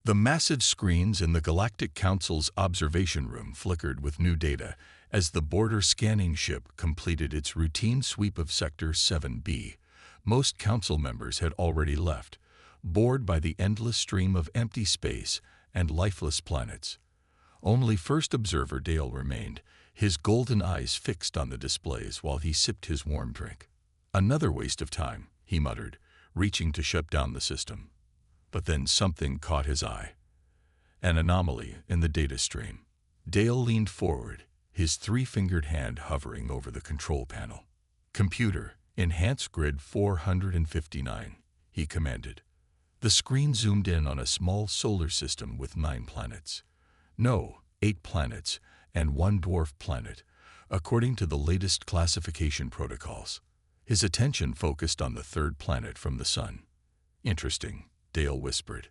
The massive screens in the Galactic Council's observation room flickered with new data as the border scanning ship completed its routine sweep of Sector 7B. Most council members had already left, bored by the endless stream of empty space and lifeless planets. Only First Observer Dale remained, his golden eyes fixed on the displays while he sipped his warm drink. "Another waste of time," he muttered, reaching to shut down the system. But then something caught his eye. An anomaly in the data stream. Dale leaned forward, his three-fingered hand hovering over the control panel. "Computer, enhance grid 459, he commanded. The screen zoomed in on a small solar system with 9 planets. No, 8 planets and 1 dwarf planet, according to the latest classification protocols. His attention focused on the 3rd planet from the Sun. "Interesting," Dale whispered.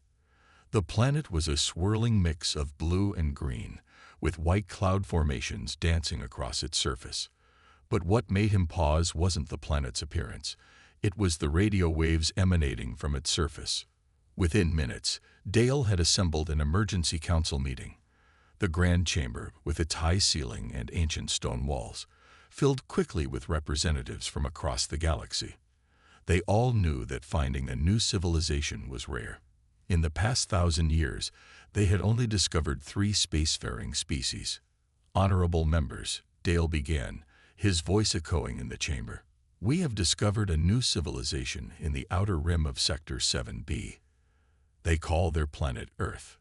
The planet was a swirling mix of blue and green, with white cloud formations dancing across its surface. But what made him pause wasn't the planet's appearance. It was the radio waves emanating from its surface. Within minutes, Dale had assembled an emergency council meeting. The grand chamber, with its high ceiling and ancient stone walls, filled quickly with representatives from across the galaxy. They all knew that finding a new civilization was rare. In the past 1,000 years, they had only discovered 3 spacefaring species. "Honorable members," Dale began, his voice echoing in the chamber. "We have discovered a new civilization in the outer rim of Sector 7B. They call their planet Earth."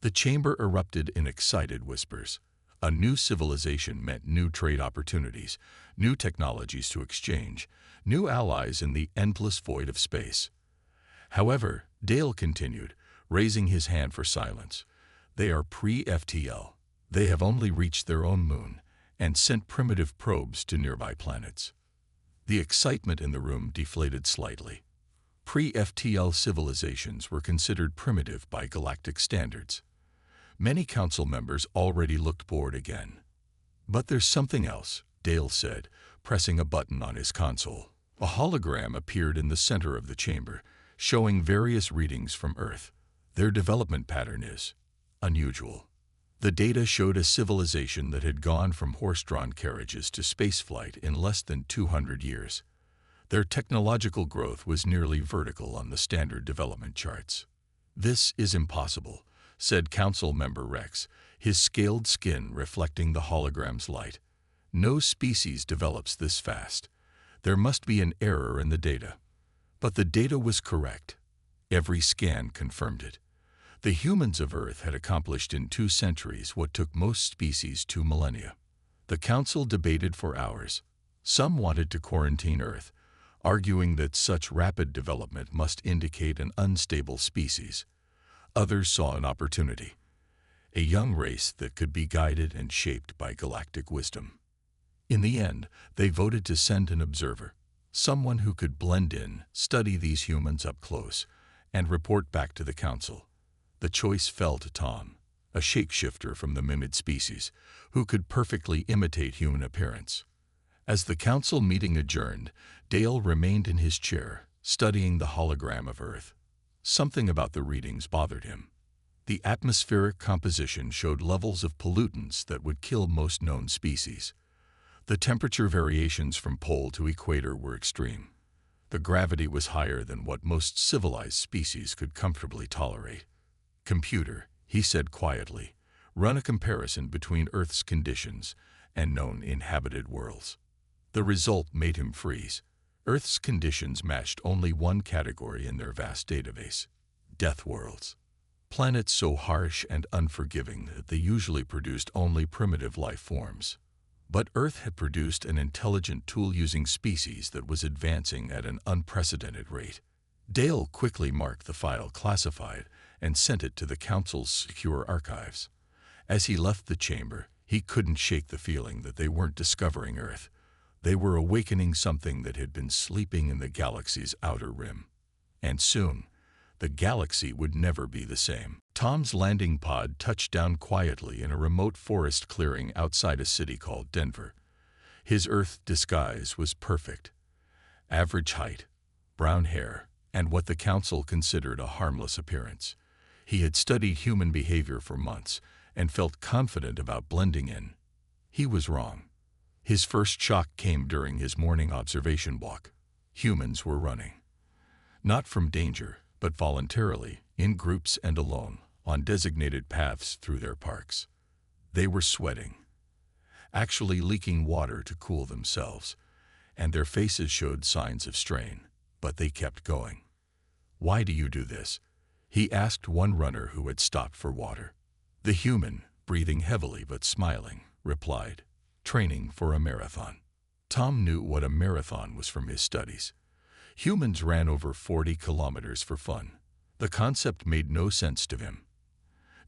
The chamber erupted in excited whispers. A new civilization meant new trade opportunities, new technologies to exchange, new allies in the endless void of space. "However," Dale continued, raising his hand for silence, "they are pre-FTL. They have only reached their own moon and sent primitive probes to nearby planets." The excitement in the room deflated slightly. Pre-FTL civilizations were considered primitive by galactic standards. Many council members already looked bored again. "But there's something else," Dale said, pressing a button on his console. A hologram appeared in the center of the chamber, showing various readings from Earth. "Their development pattern is unusual." The data showed a civilization that had gone from horse-drawn carriages to spaceflight in less than 200 years. Their technological growth was nearly vertical on the standard development charts. "This is impossible," said Council Member Rex, his scaled skin reflecting the hologram's light. "No species develops this fast. There must be an error in the data." But the data was correct. Every scan confirmed it. The humans of Earth had accomplished in 2 centuries what took most species 2 millennia. The Council debated for hours. Some wanted to quarantine Earth, arguing that such rapid development must indicate an unstable species. Others saw an opportunity, a young race that could be guided and shaped by galactic wisdom. In the end, they voted to send an observer, someone who could blend in, study these humans up close, and report back to the Council. The choice fell to Tom, a shapeshifter from the mimid species, who could perfectly imitate human appearance. As the Council meeting adjourned, Dale remained in his chair, studying the hologram of Earth. Something about the readings bothered him. The atmospheric composition showed levels of pollutants that would kill most known species. The temperature variations from pole to equator were extreme. The gravity was higher than what most civilized species could comfortably tolerate. "Computer," he said quietly, "run a comparison between Earth's conditions and known inhabited worlds." The result made him freeze. Earth's conditions matched only one category in their vast database: death worlds. Planets so harsh and unforgiving that they usually produced only primitive life forms. But Earth had produced an intelligent tool-using species that was advancing at an unprecedented rate. Dale quickly marked the file classified and sent it to the Council's secure archives. As he left the chamber, he couldn't shake the feeling that they weren't discovering Earth. They were awakening something that had been sleeping in the galaxy's outer rim. And soon, the galaxy would never be the same. Tom's landing pod touched down quietly in a remote forest clearing outside a city called Denver. His Earth disguise was perfect. Average height, brown hair, and what the Council considered a harmless appearance. He had studied human behavior for months and felt confident about blending in. He was wrong. His first shock came during his morning observation walk. Humans were running. Not from danger, but voluntarily, in groups and alone, on designated paths through their parks. They were sweating, actually leaking water to cool themselves, and their faces showed signs of strain, but they kept going. "Why do you do this?" he asked one runner who had stopped for water. The human, breathing heavily but smiling, replied, "Training for a marathon." Tom knew what a marathon was from his studies. Humans ran over 40 kilometers for fun. The concept made no sense to him.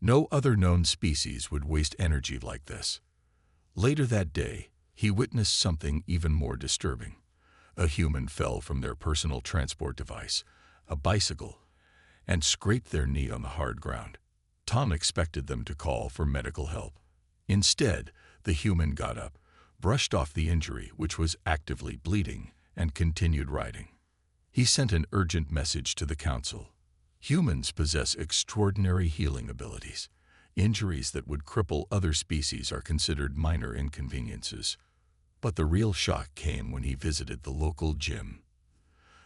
No other known species would waste energy like this. Later that day, he witnessed something even more disturbing. A human fell from their personal transport device, a bicycle, and scraped their knee on the hard ground. Tom expected them to call for medical help. Instead, the human got up, brushed off the injury, which was actively bleeding, and continued riding. He sent an urgent message to the council. Humans possess extraordinary healing abilities. Injuries that would cripple other species are considered minor inconveniences. But the real shock came when he visited the local gym.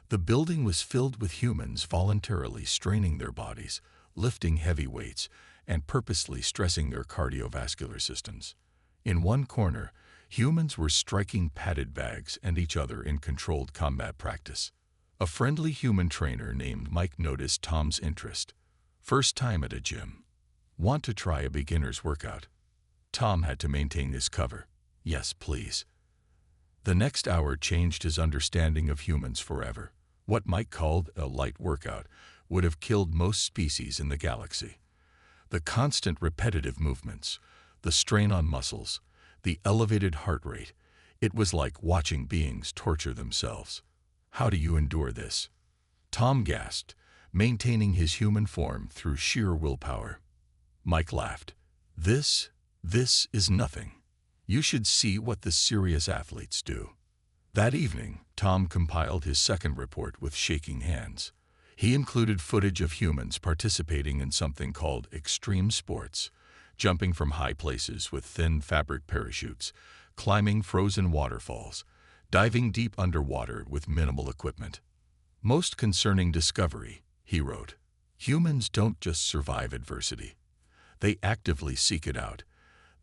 The building was filled with humans voluntarily straining their bodies, lifting heavy weights, and purposely stressing their cardiovascular systems. In one corner, humans were striking padded bags and each other in controlled combat practice. A friendly human trainer named Mike noticed Tom's interest. "First time at a gym. Want to try a beginner's workout?" Tom had to maintain his cover. "Yes, please." The next hour changed his understanding of humans forever. What Mike called a light workout would have killed most species in the galaxy. The constant repetitive movements, the strain on muscles, the elevated heart rate, it was like watching beings torture themselves. "How do you endure this?" Tom gasped, maintaining his human form through sheer willpower. Mike laughed. This is nothing. You should see what the serious athletes do." That evening, Tom compiled his second report with shaking hands. He included footage of humans participating in something called extreme sports, jumping from high places with thin fabric parachutes, climbing frozen waterfalls, diving deep underwater with minimal equipment. "Most concerning discovery," he wrote. "Humans don't just survive adversity. They actively seek it out.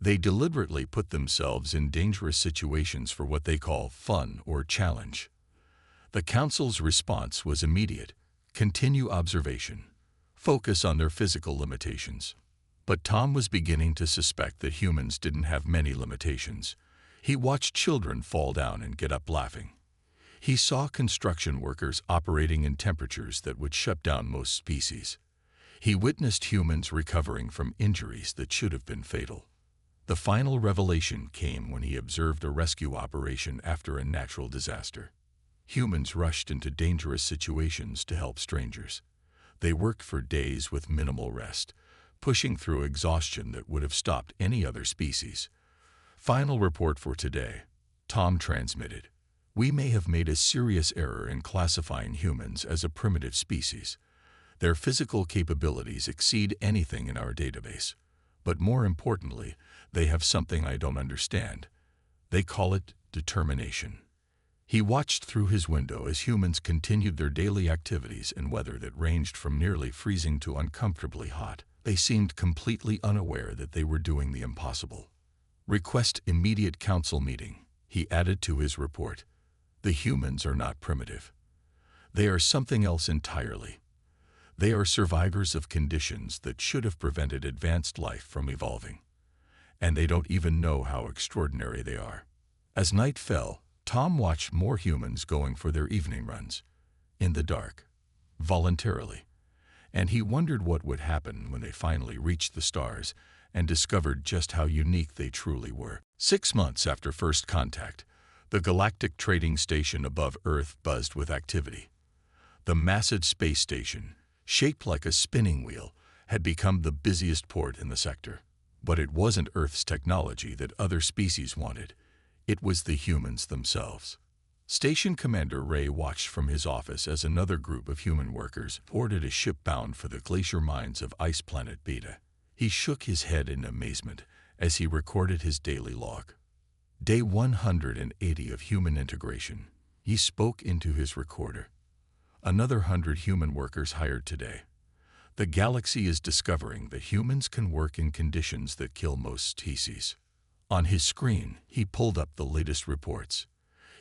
They deliberately put themselves in dangerous situations for what they call fun or challenge." The council's response was immediate. Continue observation. Focus on their physical limitations. But Tom was beginning to suspect that humans didn't have many limitations. He watched children fall down and get up laughing. He saw construction workers operating in temperatures that would shut down most species. He witnessed humans recovering from injuries that should have been fatal. The final revelation came when he observed a rescue operation after a natural disaster. Humans rushed into dangerous situations to help strangers. They worked for days with minimal rest, pushing through exhaustion that would have stopped any other species. "Final report for today," Tom transmitted. "We may have made a serious error in classifying humans as a primitive species. Their physical capabilities exceed anything in our database. But more importantly, they have something I don't understand. They call it determination." He watched through his window as humans continued their daily activities in weather that ranged from nearly freezing to uncomfortably hot. They seemed completely unaware that they were doing the impossible. "Request immediate council meeting," he added to his report. "The humans are not primitive. They are something else entirely. They are survivors of conditions that should have prevented advanced life from evolving. And they don't even know how extraordinary they are." As night fell, Tom watched more humans going for their evening runs, in the dark, voluntarily, and he wondered what would happen when they finally reached the stars and discovered just how unique they truly were. 6 months after first contact, the galactic trading station above Earth buzzed with activity. The massive space station, shaped like a spinning wheel, had become the busiest port in the sector. But it wasn't Earth's technology that other species wanted. It was the humans themselves. Station Commander Ray watched from his office as another group of human workers boarded a ship bound for the glacier mines of ice planet Beta. He shook his head in amazement as he recorded his daily log. Day 180 of human integration. He spoke into his recorder. Another 100 human workers hired today. The galaxy is discovering that humans can work in conditions that kill most species. On his screen, he pulled up the latest reports.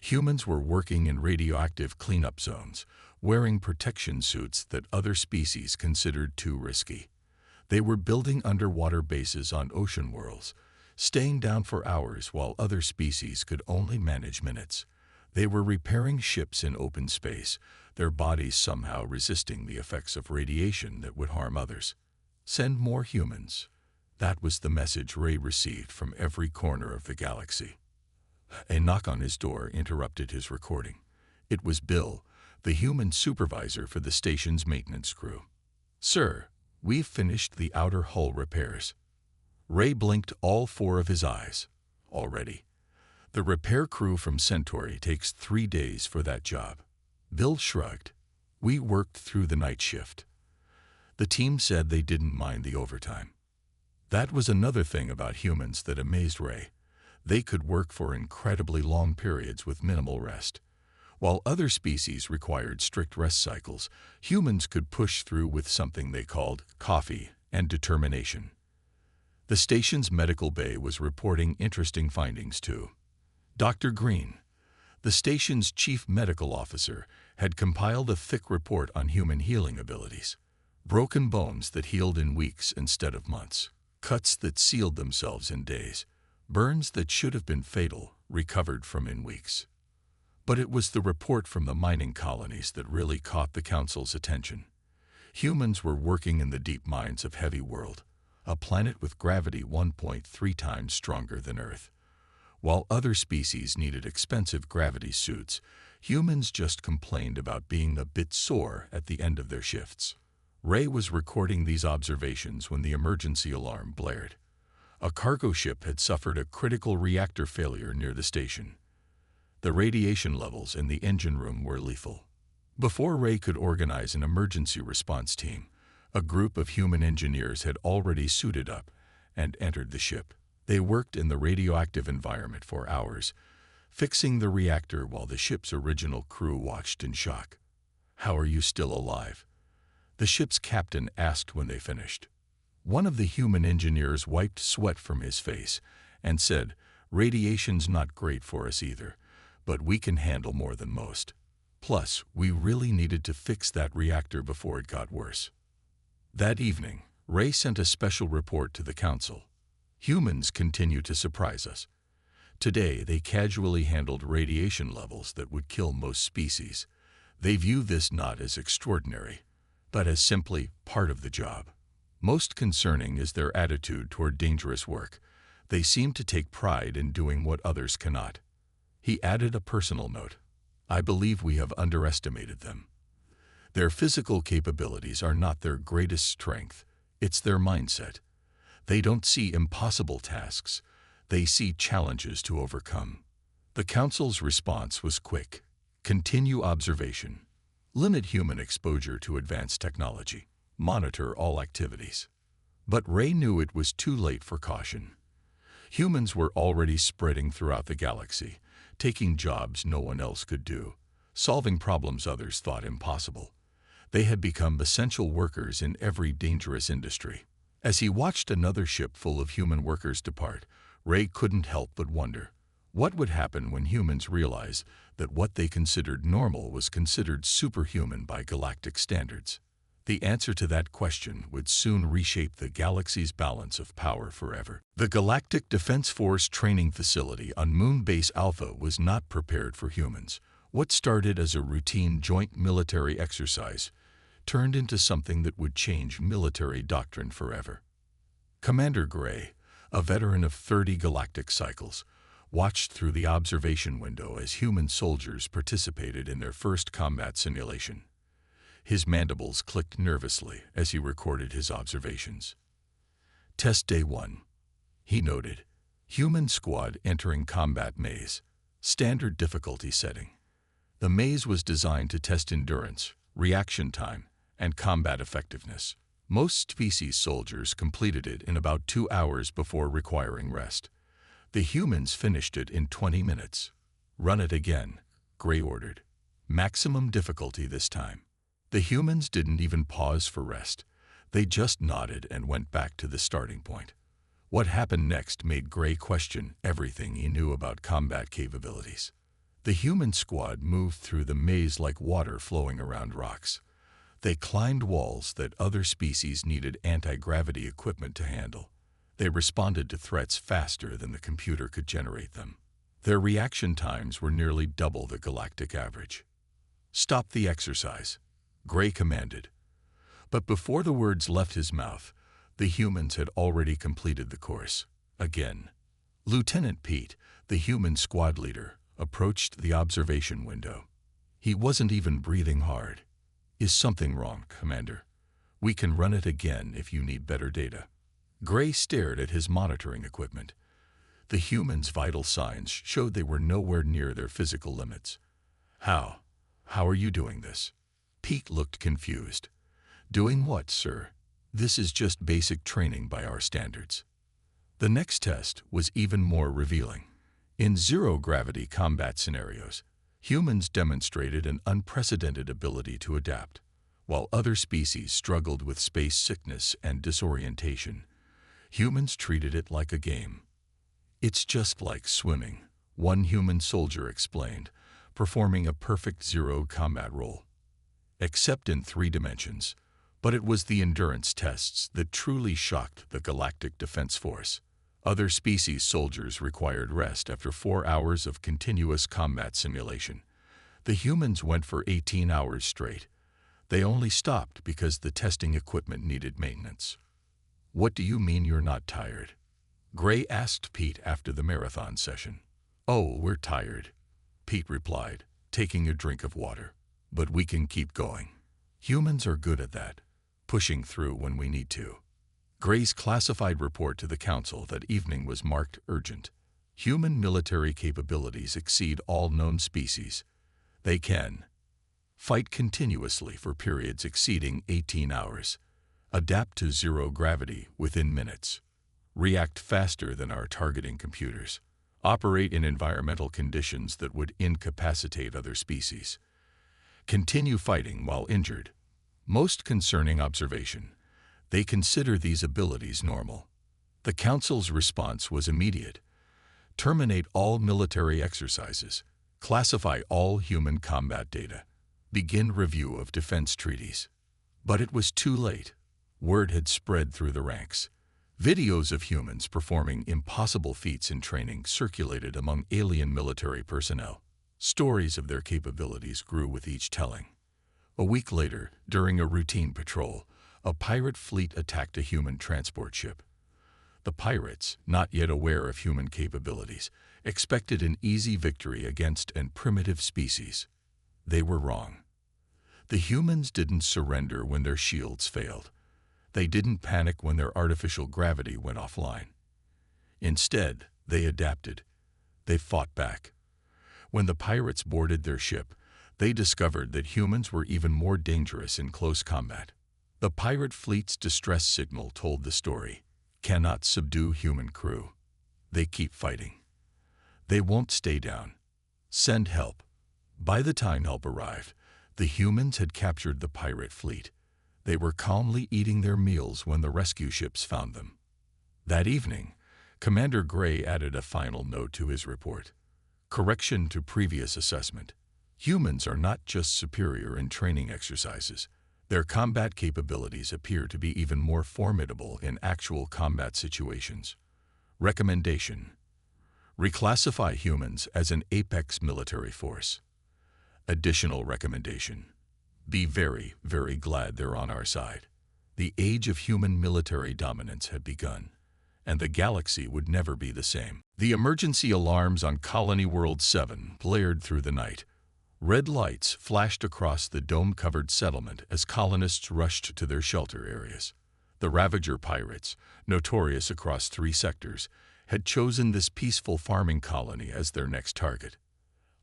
Humans were working in radioactive cleanup zones, wearing protection suits that other species considered too risky. They were building underwater bases on ocean worlds, staying down for hours while other species could only manage minutes. They were repairing ships in open space, their bodies somehow resisting the effects of radiation that would harm others. Send more humans. That was the message Ray received from every corner of the galaxy. A knock on his door interrupted his recording. It was Bill, the human supervisor for the station's maintenance crew. "Sir, we've finished the outer hull repairs." Ray blinked all 4 of his eyes. "Already? The repair crew from Centauri takes 3 days for that job." Bill shrugged. "We worked through the night shift. The team said they didn't mind the overtime." That was another thing about humans that amazed Ray. They could work for incredibly long periods with minimal rest. While other species required strict rest cycles, humans could push through with something they called coffee and determination. The station's medical bay was reporting interesting findings too. Dr. Green, the station's chief medical officer, had compiled a thick report on human healing abilities. Broken bones that healed in weeks instead of months. Cuts that sealed themselves in days. Burns that should have been fatal, recovered from in weeks. But it was the report from the mining colonies that really caught the Council's attention. Humans were working in the deep mines of Heavy World, a planet with gravity 1.3 times stronger than Earth. While other species needed expensive gravity suits, humans just complained about being a bit sore at the end of their shifts. Ray was recording these observations when the emergency alarm blared. A cargo ship had suffered a critical reactor failure near the station. The radiation levels in the engine room were lethal. Before Ray could organize an emergency response team, a group of human engineers had already suited up and entered the ship. They worked in the radioactive environment for hours, fixing the reactor while the ship's original crew watched in shock. "How are you still alive?" the ship's captain asked when they finished. One of the human engineers wiped sweat from his face and said, "Radiation's not great for us either, but we can handle more than most. Plus, we really needed to fix that reactor before it got worse." That evening, Ray sent a special report to the Council. "Humans continue to surprise us. Today, they casually handled radiation levels that would kill most species. They view this not as extraordinary, but as simply part of the job. Most concerning is their attitude toward dangerous work. They seem to take pride in doing what others cannot." He added a personal note. "I believe we have underestimated them. Their physical capabilities are not their greatest strength. It's their mindset. They don't see impossible tasks. They see challenges to overcome." The Council's response was quick. Continue observation. Limit human exposure to advanced technology. Monitor all activities. But Ray knew it was too late for caution. Humans were already spreading throughout the galaxy, taking jobs no one else could do, solving problems others thought impossible. They had become essential workers in every dangerous industry. As he watched another ship full of human workers depart, Ray couldn't help but wonder, what would happen when humans realized that what they considered normal was considered superhuman by galactic standards? The answer to that question would soon reshape the galaxy's balance of power forever. The Galactic Defense Force training facility on Moon Base Alpha was not prepared for humans. What started as a routine joint military exercise turned into something that would change military doctrine forever. Commander Gray, a veteran of 30 galactic cycles, watched through the observation window as human soldiers participated in their first combat simulation. His mandibles clicked nervously as he recorded his observations. "Test Day 1. He noted. Human squad entering combat maze. Standard difficulty setting. The maze was designed to test endurance, reaction time, and combat effectiveness. Most species soldiers completed it in about 2 hours before requiring rest. The humans finished it in 20 minutes. "Run it again," Gray ordered. "Maximum difficulty this time." The humans didn't even pause for rest. They just nodded and went back to the starting point. What happened next made Gray question everything he knew about combat capabilities. The human squad moved through the maze like water flowing around rocks. They climbed walls that other species needed anti-gravity equipment to handle. They responded to threats faster than the computer could generate them. Their reaction times were nearly double the galactic average. "Stop the exercise," Gray commanded. But before the words left his mouth, the humans had already completed the course. Again. Lieutenant Pete, the human squad leader, approached the observation window. He wasn't even breathing hard. "Is something wrong, Commander? We can run it again if you need better data." Gray stared at his monitoring equipment. The humans' vital signs showed they were nowhere near their physical limits. How are you doing this?" Pete looked confused. "Doing what, sir? This is just basic training by our standards." The next test was even more revealing. In zero-gravity combat scenarios, humans demonstrated an unprecedented ability to adapt. While other species struggled with space sickness and disorientation, humans treated it like a game. "It's just like swimming," one human soldier explained, performing a perfect zero combat role. Except in 3 dimensions. But it was the endurance tests that truly shocked the Galactic Defense Force. Other species soldiers required rest after 4 hours of continuous combat simulation. The humans went for 18 hours straight. They only stopped because the testing equipment needed maintenance. "What do you mean you're not tired?" Gray asked Pete after the marathon session. "Oh, we're tired," Pete replied, taking a drink of water. "But we can keep going. Humans are good at that, pushing through when we need to." Gray's classified report to the Council that evening was marked urgent. "Human military capabilities exceed all known species. They can fight continuously for periods exceeding 18 hours, adapt to zero gravity within minutes, react faster than our targeting computers, operate in environmental conditions that would incapacitate other species, continue fighting while injured." Most concerning observation, they consider these abilities normal. The Council's response was immediate. Terminate all military exercises, classify all human combat data, begin review of defense treaties. But it was too late. Word had spread through the ranks. Videos of humans performing impossible feats in training circulated among alien military personnel. Stories of their capabilities grew with each telling. A week later, during a routine patrol, a pirate fleet attacked a human transport ship. The pirates, not yet aware of human capabilities, expected an easy victory against an primitive species. They were wrong. The humans didn't surrender when their shields failed. They didn't panic when their artificial gravity went offline. Instead, they adapted. They fought back. When the pirates boarded their ship, they discovered that humans were even more dangerous in close combat. The pirate fleet's distress signal told the story. Cannot subdue human crew. They keep fighting. They won't stay down. Send help. By the time help arrived, the humans had captured the pirate fleet. They were calmly eating their meals when the rescue ships found them. That evening, Commander Gray added a final note to his report. Correction to previous assessment. Humans are not just superior in training exercises. Their combat capabilities appear to be even more formidable in actual combat situations. Recommendation: reclassify humans as an apex military force. Additional recommendation: be very, very glad they're on our side. The age of human military dominance had begun, and the galaxy would never be the same. The emergency alarms on Colony World 7 blared through the night. Red lights flashed across the dome-covered settlement as colonists rushed to their shelter areas. The Ravager pirates, notorious across 3 sectors, had chosen this peaceful farming colony as their next target.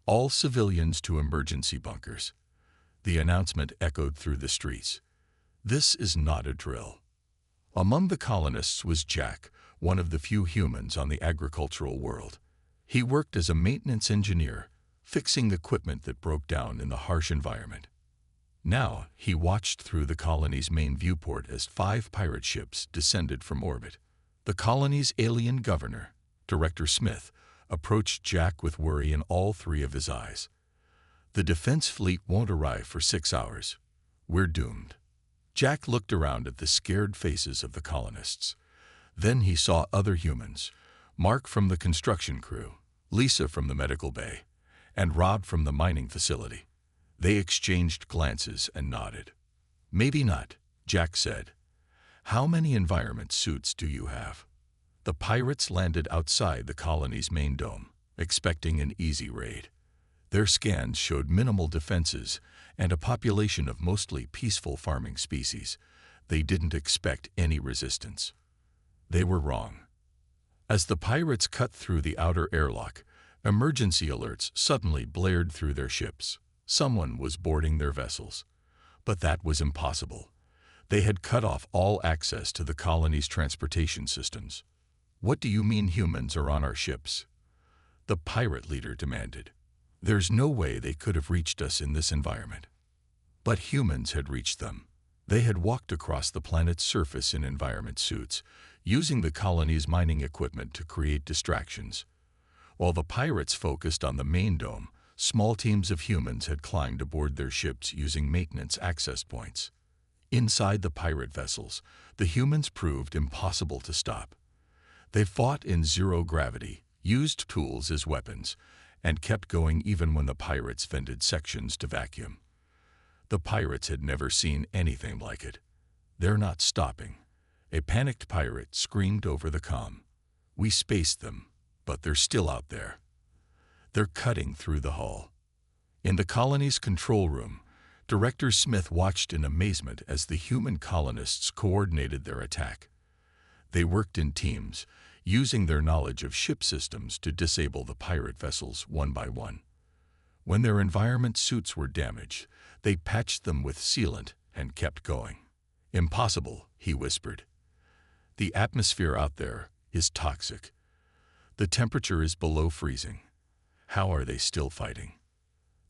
All civilians to emergency bunkers. The announcement echoed through the streets. This is not a drill. Among the colonists was Jack, one of the few humans on the agricultural world. He worked as a maintenance engineer, fixing equipment that broke down in the harsh environment. Now, he watched through the colony's main viewport as 5 pirate ships descended from orbit. The colony's alien governor, Director Smith, approached Jack with worry in all 3 of his eyes. The defense fleet won't arrive for 6 hours. We're doomed. Jack looked around at the scared faces of the colonists. Then he saw other humans, Mark from the construction crew, Lisa from the medical bay, and Rob from the mining facility. They exchanged glances and nodded. Maybe not, Jack said. How many environment suits do you have? The pirates landed outside the colony's main dome, expecting an easy raid. Their scans showed minimal defenses and a population of mostly peaceful farming species. They didn't expect any resistance. They were wrong. As the pirates cut through the outer airlock, emergency alerts suddenly blared through their ships. Someone was boarding their vessels. But that was impossible. They had cut off all access to the colony's transportation systems. What do you mean humans are on our ships? The pirate leader demanded. There's no way they could have reached us in this environment. But humans had reached them. They had walked across the planet's surface in environment suits, using the colony's mining equipment to create distractions. While the pirates focused on the main dome, small teams of humans had climbed aboard their ships using maintenance access points. Inside the pirate vessels, the humans proved impossible to stop. They fought in zero gravity, used tools as weapons, and kept going even when the pirates vented sections to vacuum. The pirates had never seen anything like it. They're not stopping. A panicked pirate screamed over the comm. We spaced them, but they're still out there. They're cutting through the hull. In the colony's control room, Director Smith watched in amazement as the human colonists coordinated their attack. They worked in teams, using their knowledge of ship systems to disable the pirate vessels one by one. When their environment suits were damaged, they patched them with sealant and kept going. Impossible, he whispered. The atmosphere out there is toxic. The temperature is below freezing. How are they still fighting?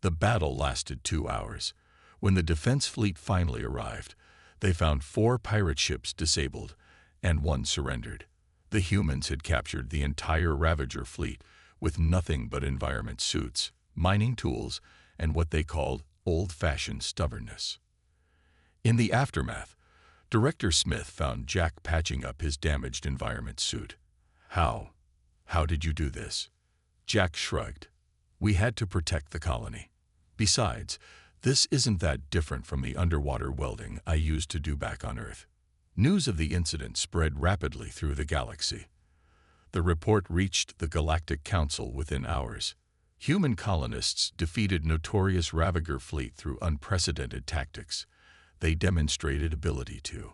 The battle lasted 2 hours. When the defense fleet finally arrived, they found 4 pirate ships disabled and 1 surrendered. The humans had captured the entire Ravager fleet with nothing but environment suits, mining tools, and what they called old-fashioned stubbornness. In the aftermath, Director Smith found Jack patching up his damaged environment suit. How? How did you do this? Jack shrugged. We had to protect the colony. Besides, this isn't that different from the underwater welding I used to do back on Earth. News of the incident spread rapidly through the galaxy. The report reached the Galactic Council within hours. Human colonists defeated notorious Ravager fleet through unprecedented tactics. They demonstrated ability to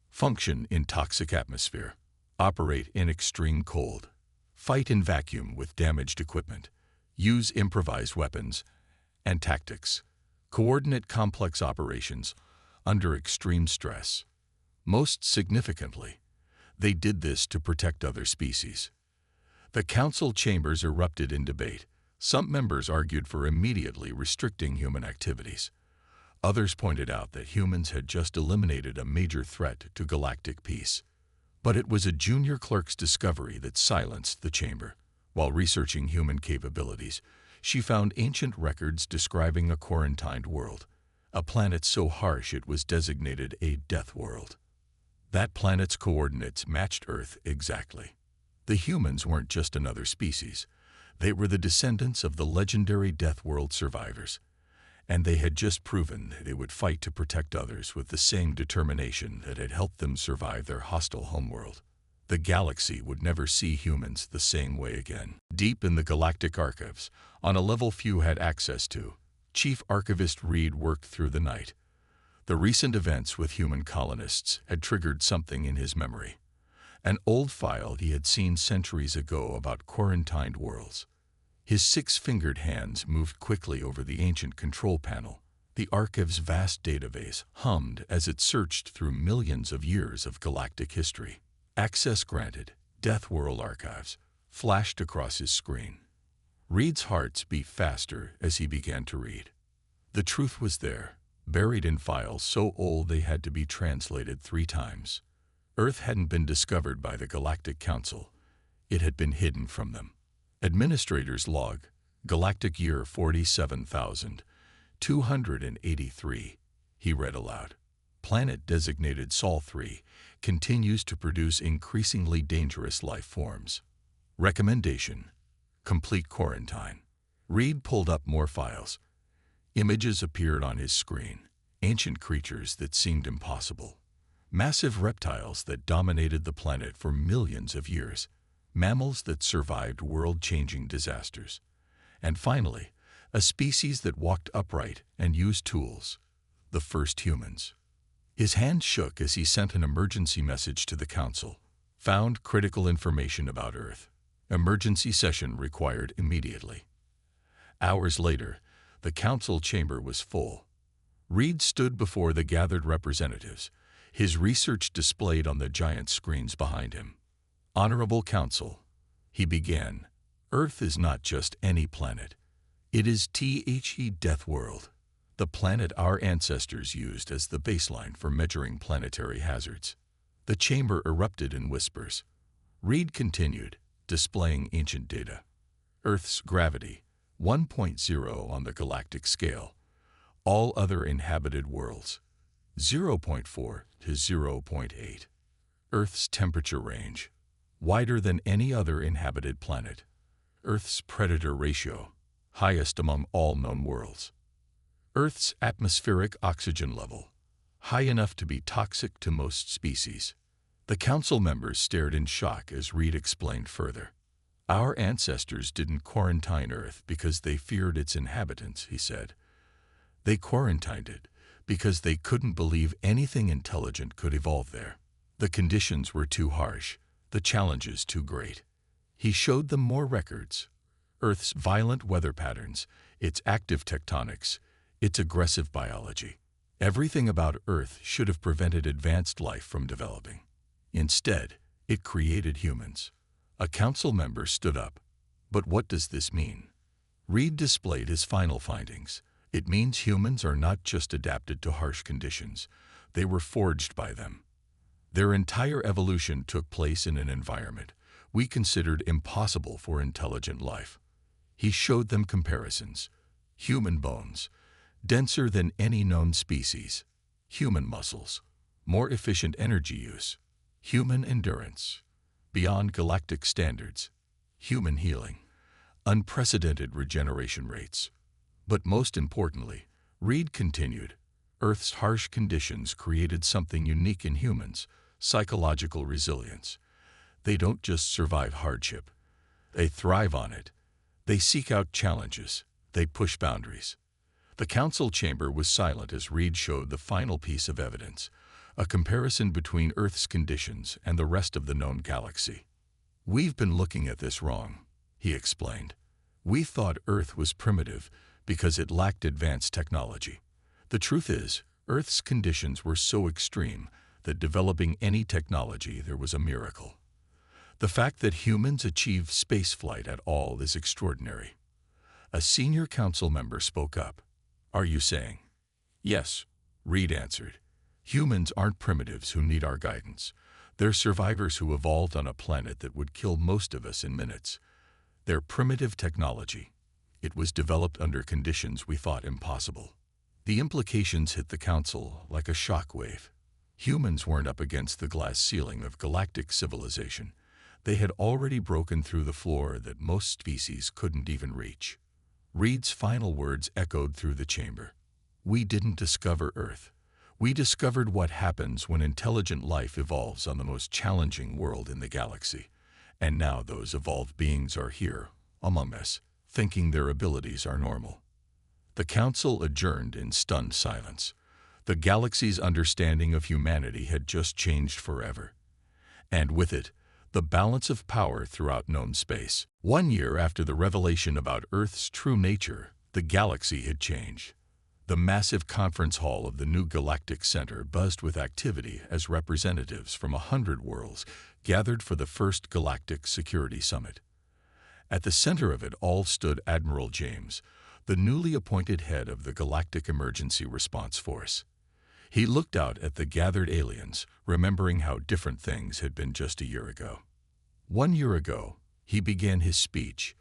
function in toxic atmosphere, operate in extreme cold, fight in vacuum with damaged equipment, use improvised weapons and tactics, coordinate complex operations under extreme stress. Most significantly, they did this to protect other species. The council chambers erupted in debate. Some members argued for immediately restricting human activities. Others pointed out that humans had just eliminated a major threat to galactic peace. But it was a junior clerk's discovery that silenced the chamber. While researching human capabilities, she found ancient records describing a quarantined world, a planet so harsh it was designated a death world. That planet's coordinates matched Earth exactly. The humans weren't just another species. They were the descendants of the legendary Death World survivors, and they had just proven that they would fight to protect others with the same determination that had helped them survive their hostile homeworld. The galaxy would never see humans the same way again. Deep in the galactic archives, on a level few had access to, Chief Archivist Reed worked through the night. The recent events with human colonists had triggered something in his memory. An old file he had seen centuries ago about quarantined worlds. His six-fingered hands moved quickly over the ancient control panel. The archive's vast database hummed as it searched through millions of years of galactic history. "Access granted. Death World Archives," flashed across his screen. Reed's heart beat faster as he began to read. The truth was there, buried in files so old they had to be translated 3 times. Earth hadn't been discovered by the Galactic Council. It had been hidden from them. Administrator's log, Galactic Year 47,283, he read aloud. Planet designated Sol 3 continues to produce increasingly dangerous life forms. Recommendation: complete quarantine. Reed pulled up more files. Images appeared on his screen, ancient creatures that seemed impossible. Massive reptiles that dominated the planet for millions of years. Mammals that survived world-changing disasters. And finally, a species that walked upright and used tools. The first humans. His hand shook as he sent an emergency message to the Council. Found critical information about Earth. Emergency session required immediately. Hours later, the Council chamber was full. Reed stood before the gathered representatives, his research displayed on the giant screens behind him. "Honorable Council," he began, "Earth is not just any planet. It is the Death World, the planet our ancestors used as the baseline for measuring planetary hazards." The chamber erupted in whispers. Reed continued, displaying ancient data. Earth's gravity, 1.0 on the galactic scale. All other inhabited worlds, 0.4 to 0.8. Earth's temperature range, wider than any other inhabited planet. Earth's predator ratio, highest among all known worlds. Earth's atmospheric oxygen level, high enough to be toxic to most species. The Council members stared in shock as Reed explained further. "Our ancestors didn't quarantine Earth because they feared its inhabitants," he said. "They quarantined it because they couldn't believe anything intelligent could evolve there. The conditions were too harsh, the challenges too great." He showed them more records. Earth's violent weather patterns, its active tectonics, its aggressive biology. Everything about Earth should have prevented advanced life from developing. Instead, it created humans. A Council member stood up. "But what does this mean?" Reed displayed his final findings. "It means humans are not just adapted to harsh conditions. They were forged by them. Their entire evolution took place in an environment we considered impossible for intelligent life." He showed them comparisons. Human bones, denser than any known species. Human muscles, more efficient energy use. Human endurance, beyond galactic standards. Human healing, unprecedented regeneration rates. But most importantly, Reed continued, Earth's harsh conditions created something unique in humans: psychological resilience. They don't just survive hardship. They thrive on it. They seek out challenges. They push boundaries. The Council chamber was silent as Reed showed the final piece of evidence, a comparison between Earth's conditions and the rest of the known galaxy. "We've been looking at this wrong," he explained. "We thought Earth was primitive because it lacked advanced technology. The truth is, Earth's conditions were so extreme that developing any technology there was a miracle. The fact that humans achieve spaceflight at all is extraordinary." A senior Council member spoke up. "Are you saying?" "Yes," Reed answered. "Humans aren't primitives who need our guidance. They're survivors who evolved on a planet that would kill most of us in minutes. They're primitive technology. It was developed under conditions we thought impossible." The implications hit the Council like a shockwave. Humans weren't up against the glass ceiling of galactic civilization. They had already broken through the floor that most species couldn't even reach. Reed's final words echoed through the chamber. "We didn't discover Earth. We discovered what happens when intelligent life evolves on the most challenging world in the galaxy. And now those evolved beings are here, among us, thinking their abilities are normal." The Council adjourned in stunned silence. The galaxy's understanding of humanity had just changed forever. And with it, the balance of power throughout known space. 1 year after the revelation about Earth's true nature, the galaxy had changed. The massive conference hall of the new galactic center buzzed with activity as representatives from 100 worlds gathered for the first Galactic Security Summit. At the center of it all stood Admiral James, the newly appointed head of the Galactic Emergency Response Force. He looked out at the gathered aliens, remembering how different things had been just a year ago. 1 year ago, he began his speech.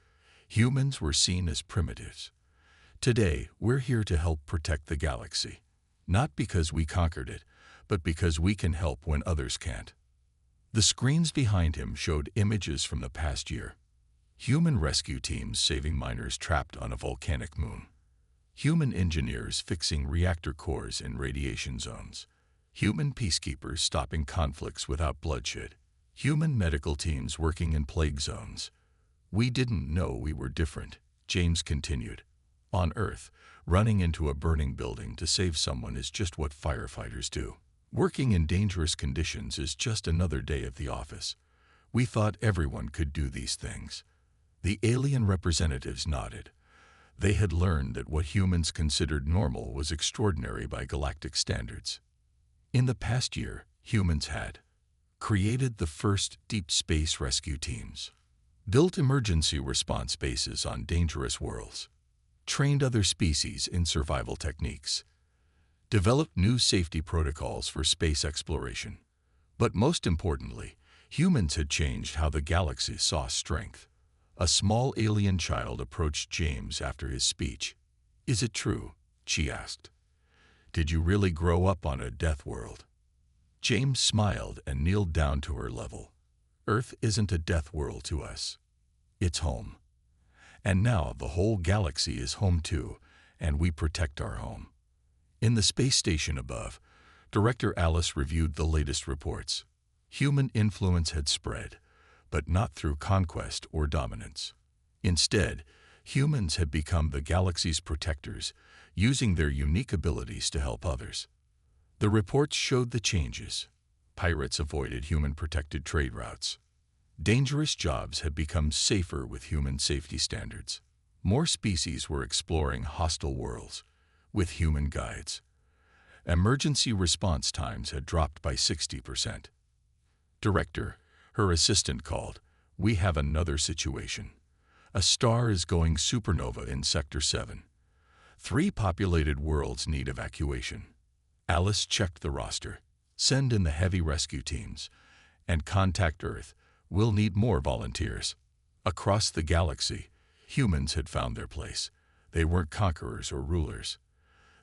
Humans were seen as primitives. Today, we're here to help protect the galaxy. Not because we conquered it, but because we can help when others can't. The screens behind him showed images from the past year. Human rescue teams saving miners trapped on a volcanic moon. Human engineers fixing reactor cores in radiation zones. Human peacekeepers stopping conflicts without bloodshed. Human medical teams working in plague zones. We didn't know we were different, James continued. On Earth, running into a burning building to save someone is just what firefighters do. Working in dangerous conditions is just another day at the office. We thought everyone could do these things. The alien representatives nodded. They had learned that what humans considered normal was extraordinary by galactic standards. In the past year, humans had created the first deep space rescue teams, built emergency response bases on dangerous worlds, trained other species in survival techniques, developed new safety protocols for space exploration. But most importantly, humans had changed how the galaxy saw strength. A small alien child approached James after his speech. "Is it true?" she asked. "Did you really grow up on a death world?" James smiled and kneeled down to her level. "Earth isn't a death world to us. It's home. And now the whole galaxy is home too, and we protect our home." In the space station above, Director Alice reviewed the latest reports. Human influence had spread, but not through conquest or dominance. Instead, humans had become the galaxy's protectors, using their unique abilities to help others. The reports showed the changes. Pirates avoided human-protected trade routes. Dangerous jobs had become safer with human safety standards. More species were exploring hostile worlds, with human guides. Emergency response times had dropped by 60%. "Director," her assistant called, "we have another situation. A star is going supernova in Sector 7. 3 populated worlds need evacuation." Alice checked the roster. "Send in the heavy rescue teams. And contact Earth. We'll need more volunteers." Across the galaxy, humans had found their place. They weren't conquerors or rulers.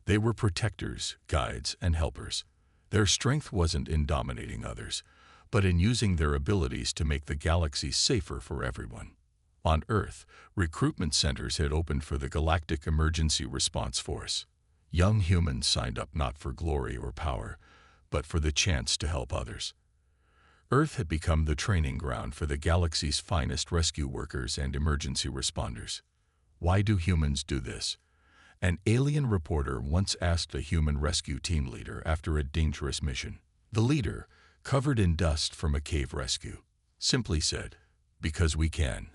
They were protectors, guides, and helpers. Their strength wasn't in dominating others, but in using their abilities to make the galaxy safer for everyone. On Earth, recruitment centers had opened for the Galactic Emergency Response Force. Young humans signed up not for glory or power, but for the chance to help others. Earth had become the training ground for the galaxy's finest rescue workers and emergency responders. Why do humans do this? An alien reporter once asked a human rescue team leader after a dangerous mission. The leader, covered in dust from a cave rescue, simply said, "Because we can.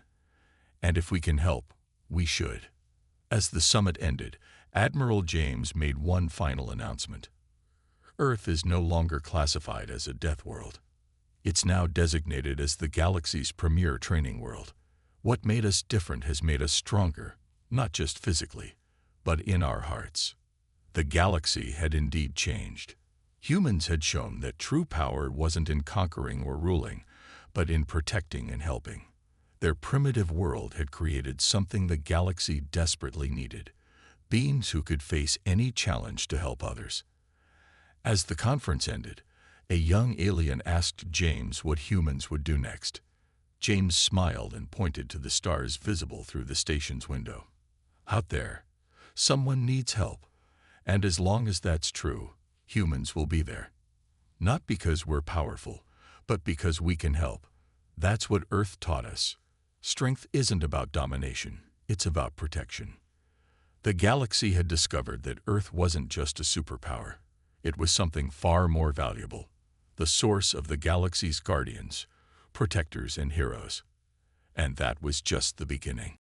And if we can help, we should." As the summit ended, Admiral James made one final announcement. Earth is no longer classified as a death world. It's now designated as the galaxy's premier training world. What made us different has made us stronger, not just physically, but in our hearts. The galaxy had indeed changed. Humans had shown that true power wasn't in conquering or ruling, but in protecting and helping. Their primitive world had created something the galaxy desperately needed: beings who could face any challenge to help others. As the conference ended, a young alien asked James what humans would do next. James smiled and pointed to the stars visible through the station's window. "Out there, someone needs help, and as long as that's true, humans will be there. Not because we're powerful, but because we can help." That's what Earth taught us. Strength isn't about domination, it's about protection. The galaxy had discovered that Earth wasn't just a superpower. It was something far more valuable. The source of the galaxy's guardians, protectors and heroes. And that was just the beginning.